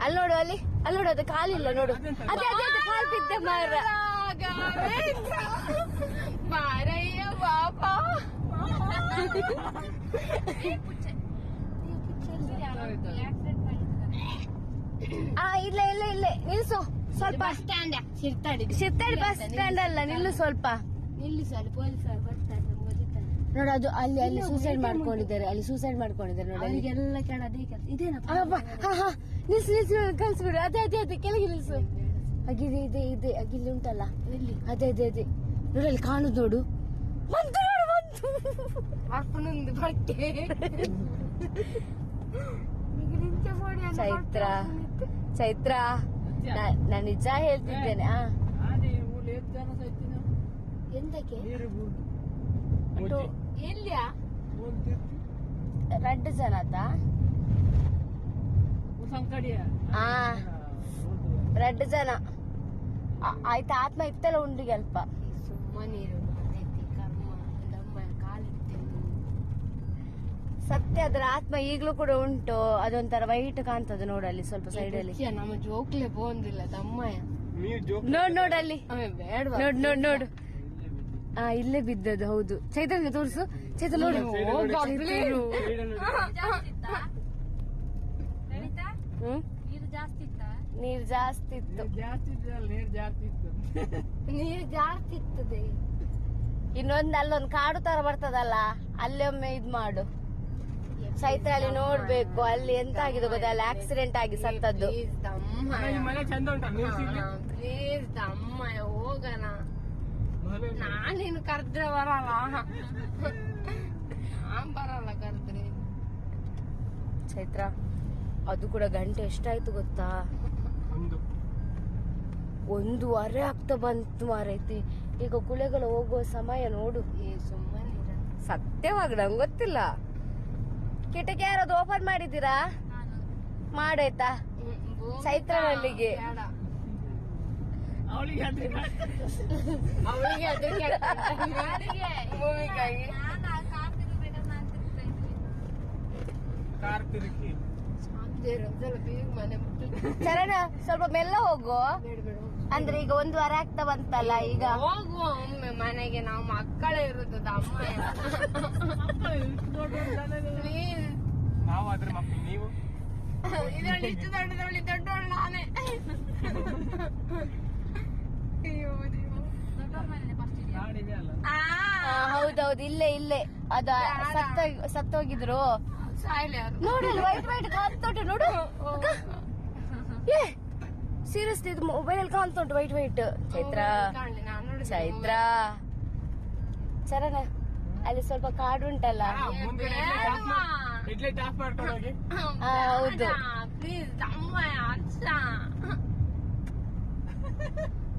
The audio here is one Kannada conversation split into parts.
ಅಲ್ಲಿ ನೋಡು, ಅಲ್ಲಿ ನೋಡು, ಅದು ಕಾಲಿಲ್ಲ ನೋಡು. ಅದೇ ಕಾಲ್ ಬಿದ್ದೆ ಮಾರ. ಮಾರಯ್ಯ ಬಾಬಾ. ಇಲ್ಲ ನಿಲ್ಸು ಸ್ವಲ್ಪ. ಶಿರ್ತಾಡಿ ಬಸ್ ಸ್ಟ್ಯಾಂಡ್ ಅಲ್ಲ, ನಿಲ್ಲು ಸ್ವಲ್ಪ. ಪೊಲೀಸರು ಬರ್ತಾರೆ, ನೋಡು ಅದು ಅಲ್ಲಿ ಸೂಸೈಡ್ ಮಾಡ್ಕೊಂಡಿದ್ದಾರೆ. ನೋಡಿ. ಅವರಿಗೆಲ್ಲ ಕೇಳ ಅದೇ ಕೆಲಸ ಇದೇನಪ್ಪ. ನಿಲ್ಸು ಕಳ್ಸ್ಬಿಡು. ಅದೇ ಕೆಳಗೆ ನಿಲ್ಸು. ಇದೆ ಅಗಿಲ್ಲಿ ಉಂಟಲ್ಲ, ಅದೇ ನೋಡಿ, ಅಲ್ಲಿ ಕಾಣುದು ನೋಡು. ಅಪ್ಪನೊಂದು ಬಟ್ಟೆ. ಚೈತ್ರ ನಾನು ನಿಜ ಹೇಳ್ತಿದ್ದೇನೆ. ಎಂತಕ್ಕೆ ಎಲ್ಲಿಯಾ ರೆಡ್ ಜನತ ರೆಡ್ ಜನ ಆಯ್ತಾ. ಆತ್ಮ ಇತ್ತಲ್ಲ ಉಂಡಿಗೆ ಅಲ್ಪ ಸುಮ್ಮನೀರು. ಸತ್ಯ, ಅದರ ಆತ್ಮ ಈಗ್ಲೂ ಕೂಡ ಉಂಟು. ಅದೊಂಥರ ವೈಟ್ ಕಾಣ್ತದೆ ನೋಡು ಅಲ್ಲಿ ಸ್ವಲ್ಪ ಸೈಡ್ ಅಲ್ಲಿ. ನಮ್ಮ ಜೋಕ್ಲೆ ಬಂದಿಲ್ಲ ತಮ್ಮಯ್ಯ. ನೋಡಲ್ಲಿ ನೋಡು. ಇಲ್ಲೇ ಬಿದ್ದದು. ಹೌದು, ಚೈತನ್ಯ ತೋರಿಸು. ಚೈತನ್ಯ ನೋಡು. ನೀರು ಜಾಸ್ತಿ ಇತ್ತು. ನೀರು ಜಾಸ್ತಿ ಇರ್ತದೆ. ಇನ್ನೊಂದು ಅಲ್ಲೊಂದು ಕಾಡು ತರ ಬರ್ತದಲ್ಲ, ಅಲ್ಲಿ ಒಮ್ಮೆ ಇದ್ ಮಾಡು. ಚೈತ್ರ ಅಲ್ಲಿ ನೋಡ್ಬೇಕು. ಅಲ್ಲಿ ಎಂತ ಆಗಿದೆ ಗೊತ್ತಾ, ಅಲ್ಲಿ ಆಕ್ಸಿಡೆಂಟ್ ಆಗಿ ಸತ್ತದ್ದು. ಪ್ಲೀಸ್ ತಮ್ಮಯ್ಯ ಹೋಗಣ. ನಾನೇನು ಕರ್ದ್ರೆ ಬರಲ್ಲ, ನಾನ್ ಬರಲ್ಲ ಕರ್ದ್ರೆ. ಚೈತ್ರ, ಅದು ಕೂಡ ಗಂಟೆ ಎಷ್ಟಾಯ್ತು ಗೊತ್ತಾ? 1:15 ಆಗ್ತಾ ಬಂತು ಮಾರೈತಿ. ಈಗ ಕುಳೆಗಳು ಹೋಗುವ ಸಮಯ ನೋಡು. ಸುಮ್ಮನೆ ಸತ್ಯವಾಗಿ ನಂಗೆ ಗೊತ್ತಿಲ್ಲ. ಕಿಟಕಿ ಯಾರದು ಓಪನ್ ಮಾಡಿದ್ದೀರಾ? ಮಾಡಾಯ್ತಾ ಚೈತ್ರನಲ್ಲಿಗೆ? ಅವಳಿಗೆ ಚರಣ ಸ್ವಲ್ಪ ಮೆಲ್ಲ ಹೋಗು. ಅಂದ್ರೆ ಈಗ 1 ವಾರ ಆಗ್ತಾ ಬಂತಲ್ಲ, ಈಗ ಹೋಗುವ ಒಮ್ಮೆ ಮನೆಗೆ. ನಾವು ಮಕ್ಕಳೇ ಇರುತ್ತದ ಅಮ್ಮ. ನಾವು ಅದ್ರ ಮಕ್ಕಳು, ನೀವು ಇದರಲ್ಲಿ ಇಷ್ಟು ದೊಡ್ಡದವಳಿ ದೊಡ್ಡವಳು ನಾನೇ. ಹೌದೌದು, ಇಲ್ಲೇ ಅದ ಸತ್ತೋಗಿದ್ರು. ನೋಡಿ ವೈಟ್ ಕಾಣ್ತುಂಟು ನೋಡು. ಸೀರಿಯಸ್ಲಿ ಇದು ಮೊಬೈಲ್ ಅಲ್ಲಿ ಕಾಣ್ತುಂಟು ವೈಟ್. ಚೈತ್ರ ಚರಣ, ಅಲ್ಲಿ ಸ್ವಲ್ಪ ಕಾಡು ಉಂಟಲ್ಲ. ಹೌದು.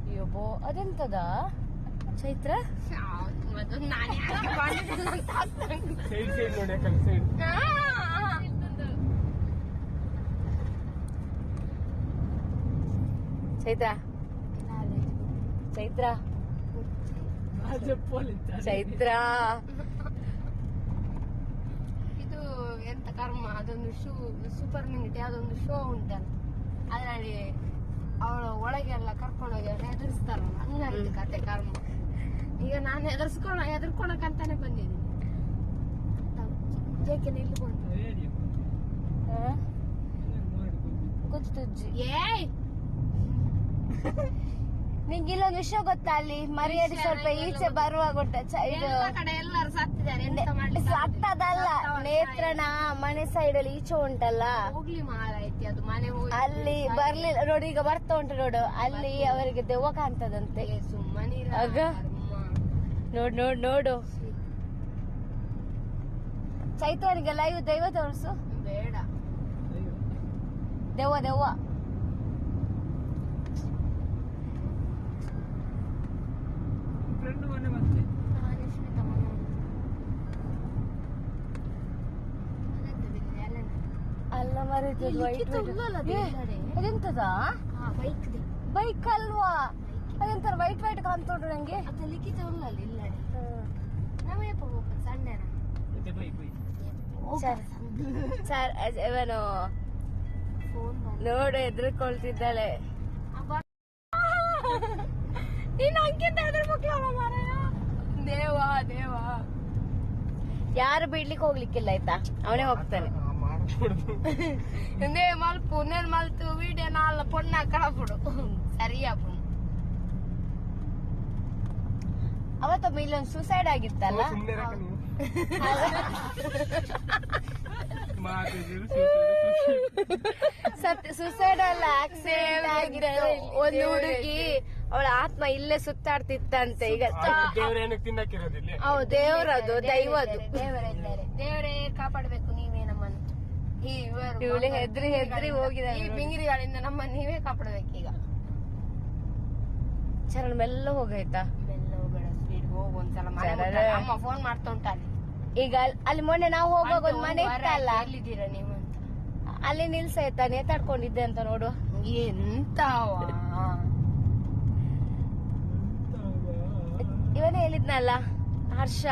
ಅಯ್ಯೋಬೋ, ಅದೆಂತದ ಚೈತ್ರ? ಚೈತ್ರ ಚೈತ್ರ ಇದು ಎಂತ ಕರ್ಮ. ಅದೊಂದು ಸೂಪರ್ ಮಿನಿಟ್ ಯಾವ್ದೊಂದು ಶೋ ಉಂಟಲ್ಲ, ಅದರಲ್ಲಿ ಅವಳು ಒಳಗೆಲ್ಲ ಕರ್ಕೊಂಡೋಗಿ ಹೆದರ್ಸ್ತಾರಲ್ಲ, ಹಂಗಾಯ್ತು ಕತೆ ಕರ್ಮ. ಈಗ ನಾನು ಹೆದರ್ಕೊಳಕಂತಾನೆ ಬಂದಿದ್ದೀನಿ. ಜೇಕೆ ನಿಲ್ಕೊಂಡು ಗೊತ್ತುಜ್ಜಿ. ಏಯ್ ನಿಂಗೆ ಇಲ್ಲೊಂದು ವಿಷಯ ಗೊತ್ತಾ? ಅಲ್ಲಿ ಮರ್ಯಾದೆ ಸ್ವಲ್ಪ ಈಚೆ ಬರುವಾಗ ಕಡೆ ಎಲ್ಲರೂ ಸತ್ತಿದ್ದಾರೆ. ಸತ್ತದಲ್ಲ, ನೇತ್ರನ ಮನೆ ಸೈಡ್ ಅಲ್ಲಿ ಈಚೆ ಉಂಟಲ್ಲ, ಹೋಗ್ಲಿ ಮಾರಾಯ್ತಿ. ಅದು ಮನೆ ಅಲ್ಲಿ ಬರ್ಲಿಲ್ಲ ನೋಡಿ, ಈಗ ಬರ್ತಾ ಉಂಟು ನೋಡು. ಅಲ್ಲಿ ಅವರಿಗೆ ದೆವ್ವ ಕಾಣ್ತದಂತೆ. ಸುಮ್ಮನೆ ನೋಡು. ಚೈತ್ರನಿಗೆ ಲೈವ್ ದೈವ ತೋರಿಸು. ಬೇಡ, ದೆವ್ವ ಅಲ್ಲ ಮರೀತದ. ಅದೆಂತದ ಬೈಕ್ ಅಲ್ವಾ? ಅದೆಂತ ವೈಟ್ ಕಾಣ್ತೋಡ್ರು ನಂಗೆ. ಅದು ಲಿಖಿತ ಉಳ್ಳಲ್ಲ ಇಲ್ಲಡೆ. ನಮ್ಮಪ್ಪ ಸಣ್ಣನ ಇವನು ಫೋನ್ ನೋಡು ಹೆದರ್ಕೊಳ್ತಿದ್ದಾಳೆ. ನೀನು ಅಂಕಿತ ಹೆದ್ರ ಮಕ್ಕಳು ಮಾರಾಯ. ದೇವಾ ದೇವಾ, ಯಾರು ಬಿಡ್ಲಿಕ್ಕೆ ಹೋಗ್ಲಿಕ್ಕಿಲ್ಲ ಆಯ್ತಾ, ಅವನೇ ಹೋಗ್ತಾನೆ. ನೇ ಮಲ್ಪು ನೇನ್ ಮಲ್ತು ವಿಡಿಯೋ ನಾಲ್ ಪೊಣ್ಣ ಕಳಪುಡು ಸರಿಯಾ ಪುಣ್ಣ. ಅವತ್ತೊಮ್ಮೆ ಇಲ್ಲೊಂದು ಸೂಸೈಡ್ ಆಗಿತ್ತಲ್ಲ, ಸೂಸೈಡ್ ಅಲ್ಲ ಆಕ್ಸಿಡೆಂಟ್ ಆಗಿತ್ತು. ಒಂದು ಹುಡುಗಿ ಅವಳ ಆತ್ಮ ಇಲ್ಲೇ ಸುತ್ತಾಡ್ತಿತ್ತಂತೆ. ಈಗ ದೇವರದು ದೈವದು. ದೇವರೇ ಕಾಪಾಡ್ಬೇಕು ನೀವೇ ನಮ್ಮನ್ನು. ಇವಳು ಹೆದ್ರಿ ಹೆದ್ರಿ ಹೋಗಿದ್ದಾಳೆ. ಈ ಬಿಂಗಿರಿಗಳಿಂದ ನಮ್ಮನ್ನು ನೀವೇ ಕಾಪಾಡ್ಬೇಕು. ಈಗ ಚರಣ್ ಮೆಲ್ಲ ಹೋಗಾಯ್ತಾ, ಮೆಲ್ಲ ಹೋಗಬೇಡ, ಸ್ಪೀಡ್ ಹೋಗು. ಒಂದ್ಸಲ ಅಮ್ಮ ಫೋನ್ ಮಾಡ್ತಾ ಉಂಟಲ್ಲಿ. ಈಗ ಅಲ್ಲಿ ಮೊನ್ನೆ ನಾವು ಹೋಗುವಾಗ ಒಂದ್ ಮನೆ ಇತ್ತಲ್ಲ, ಎಲ್ಲಿದ್ದೀರಾ ನೀವು ಅಂತ ಅಲ್ಲಿ ನಿಲ್ಸಾಯ್ತಾ, ನೇತಾಡ್ಕೊಂಡಿದ್ದೆ ಅಂತ ನೋಡು. ಎಂತವ ಇವನೇ ಹೇಳಿದ್ನಲ್ಲ ಹರ್ಷ,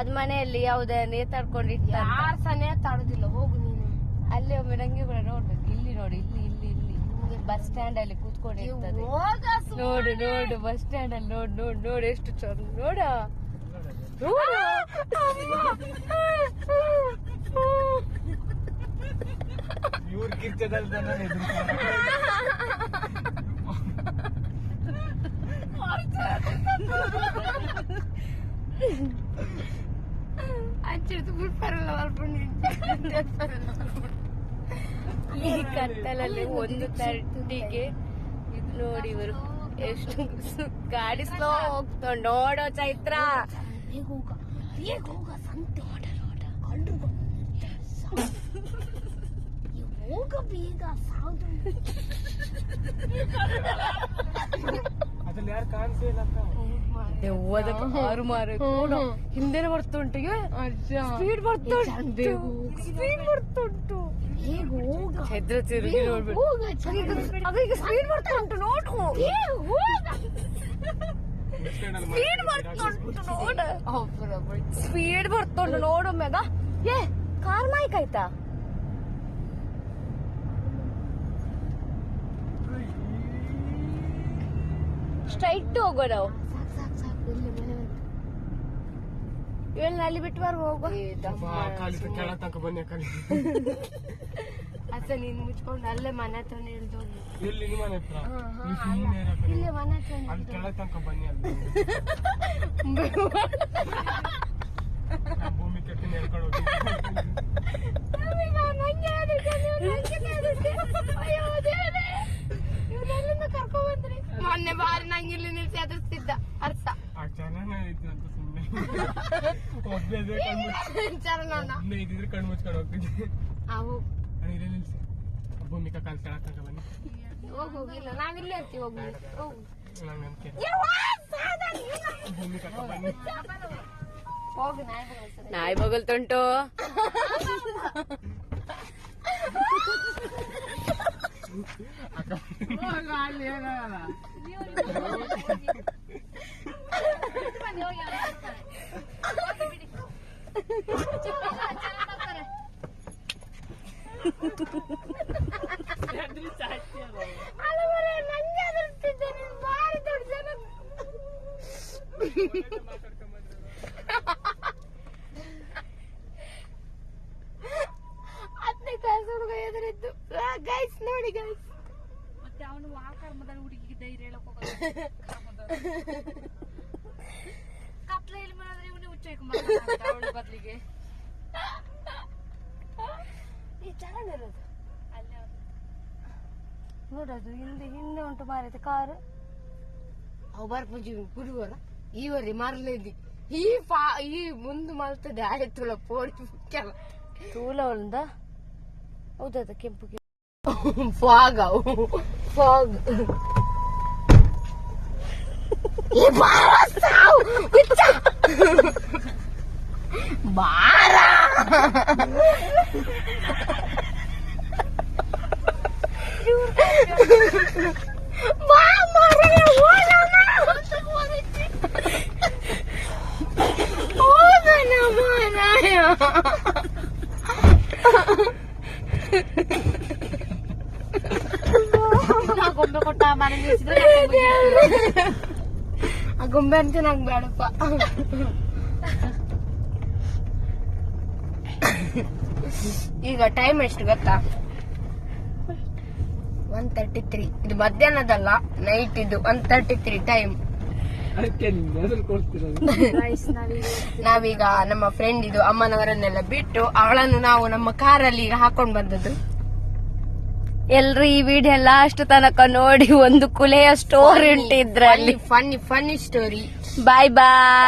ಅದ್ ಮನೆಯಲ್ಲಿ ಯಾವ್ದೇ ನೇತಾಡ್ಕೊಂಡಿದ್ದ. ಯಾರ್ ಸಹ ನೇತಾಡುದಿಲ್ಲ, ಹೋಗು ನೀನು. ಅಲ್ಲಿ ಒಮ್ಮೆ ನಂಗೆ ಕೂಡ ನೋಡ್ಬೇಕು. ಇಲ್ಲಿ ನೋಡಿ, ಇಲ್ಲಿ ಇಲ್ಲಿ ಇಲ್ಲಿ ಬಸ್ ಸ್ಟ್ಯಾಂಡ್ ಅಲ್ಲಿ ಕೂತ್ಕೊಂಡಿರ್ತದೆ. ನೋಡು ನೋಡು, ಬಸ್ ಸ್ಟ್ಯಾಂಡ್ ಅಲ್ಲಿ ನೋಡು ನೋಡು ನೋಡು, ಎಷ್ಟು ಚಂದ ನೋಡ. ಇವ್ರ ಕಿರ್ಚದಲ್ಲಿ ಈ ಕತ್ತಲಲ್ಲಿ 1:30ಗೆ ನೋಡಿ ಇವರು ಎಷ್ಟು ಗಾಡಿ ಸ್ಲೋ ಹೋಗ್ತಾ ನೋಡೋ. ಚೈತ್ರ ಅದ್ರಲ್ಲಿ ಯಾರು ಕಾಣಿಸೇ ಇಲ್ಲ ಅಂತ. ದೆವ್ವದ ಕಾರು ಮಾರ ಹಿಂದೆನೆ ಬರ್ತುಂಟು, ಸ್ಪೀಡ್ ಬರ್ತುಂಟು, ಸ್ಪೀಡ್ ಬರ್ತುಂಟು. ಹೆದ್ರ ತಿರುಗಿ ನೋಡ್ಬೇಕು, ಅದೀಗ ಸ್ಪೀಡ್ ಬರ್ತುಂಟು ನೋಡು, ಸ್ಪೀಡ್ ಬರ್ತುಂಟು ನೋಡು, ಸ್ಪೀಡ್ ಬರ್ತುಂಟು ನೋಡು. ಮೆಗ ಏ ಕಾರ್ ಮಾಯ್ಕ್ ಆಯ್ತಾ? ಸ್ಟ್ರೈಟ್ ಹೋಗೋ ನಾವು. ಇವೆಲ್ಲ ಅಲ್ಲಿ ಬಿಟ್ಟು ಬರ್ ಹೋಗೋ. ಕೆಳ ತನಕ ಬನ್ನಿ ಕಲಿ. ಅಚ್ಚ ನೀನ್ ಮುಚ್ಕೊಂಡು ಅಲ್ಲೇ ಮನೆ ಹತ್ರ ಇಳ್ದು ಹೋಗಿ. ಎಲ್ಲಿ ನಿಮ್ಮ ಮನೆ ಹತ್ರ? ಇಲ್ಲೇ ಮನೆ ಹತ್ರ ಅಲ್ಲಿ ಕೆಳ ತನಕ ಬನ್ನಿ. ಅಲ್ಲಿ ಭೂಮಿ ಕೆಟ್ಟಿ ನೇರ್ಕೊಂಡು ಹೋಗಿ. ಮೊನ್ನೆ ಬಾರಿ ನಂಗೆ ಇಲ್ಲಿ ನಿಲ್ಸಿ ಎದುರಿಸ್ತಿದ್ದ ಅರ್ಥ. ಚೆನ್ನಾಗಿತ್ತು ಅಂತ ಸುಮ್ಮನೆ ಒಬ್ಬನೇ ಇದ್ರೆ ಕಣ್ಣು ಮುಚ್ಕೊಂಡು ಹೋಗ್ತಿದ್ದೆ. ಇಲ್ಲೇ ನಿಲ್ಸಿ, ಭೂಮಿಕಾ ಕಾಲ್ ಕೆಳ ತನಕ ಬನ್ನಿ. ಹೋಗಿಲ್ಲ, ನಾವಿಲ್ಲೇ ಇರ್ತೀವಿ. ಹೋಗಿ ನಂಗೆ ಭೂಮಿಕಾ ಬನ್ನಿ. ಹೋಗಿ ನಾಯಿ ಬಗಲ್ತುಂಟು. ಗೈಸ್ ನೋಡಿ ಗೈಸ್, ಮತ್ತೆ ಅವನು ಆ ಕರ್ಮದಲ್ಲಿ ಹುಡುಗಿಗೆ ಧೈರ್ಯ ಹೇಳಕ್ ಹೋಗೋದು. ಕತ್ಲೆಯಲ್ಲಿ ಮಾಡಿದ್ರೆ ಇವನೇ ಹುಚ್ಚ ಅವಳ ಬದ್ಲಿಗೆ. ಈ ಚರಣ ಇರೋದು ಅಲ್ಲೇ ನೋಡೋದು, ಹಿಂದೆ ಹಿಂದೆ ಉಂಟು ಮಾರೈತೆ ಕಾರು. ಅವು ಬರ್ಪುಜಿ ಗುರುವರ ಈವರಿ ಮರಲೇದಿ ಈ ಮುಂದೆ ಮಲ್ತದೆ ಆಯ್ತುಳ ಪೋಡಿ ಮುಖ್ಯಲ್ಲ ತೂಲ ಅವಳಿಂದ. ಹೌದದ ಕೆಂಪು ಫಾಗ್ ಫಾಗ್ ಬಾರ ಗೊಂಬೆ ಕೊಟ್ಟ ಮನೆ ಆ ಗೊಂಬೆ ಅಂತ ನಂಗೆ ಬೇಡಪ್ಪ. ಈಗ ಟೈಮ್ ಎಷ್ಟು ಗೊತ್ತಾ? 1:33. ಇದು ಮಧ್ಯಾಹ್ನದಲ್ಲ, ನೈಟ್ ಇದು 1:33 ಟೈಮ್. ಅದಕ್ಕೆ ನಿಮ್ಗೆ ಹೆಸರು ಕೊಡ್ತಿರೋದು. ನಾವೀಗ ನಮ್ಮ ಫ್ರೆಂಡ್ ಇದು ಅಮ್ಮನವರನ್ನೆಲ್ಲ ಬಿಟ್ಟು ಅವಳನ್ನು ನಾವು ನಮ್ಮ ಕಾರಲ್ಲಿ ಈಗ ಹಾಕೊಂಡ್ ಬಂದದ್ದು. ಎಲ್ರು ಈ ವಿಡಿಯೋ ಲಾಸ್ಟ್ ತನಕ ನೋಡಿ ಒಂದು ಕುಲೆಯ ಸ್ಟೋರಿ ಉಂಟು ಇದ್ರಲ್ಲಿ. Funny story. ಬಾಯ್ ಬಾಯ್.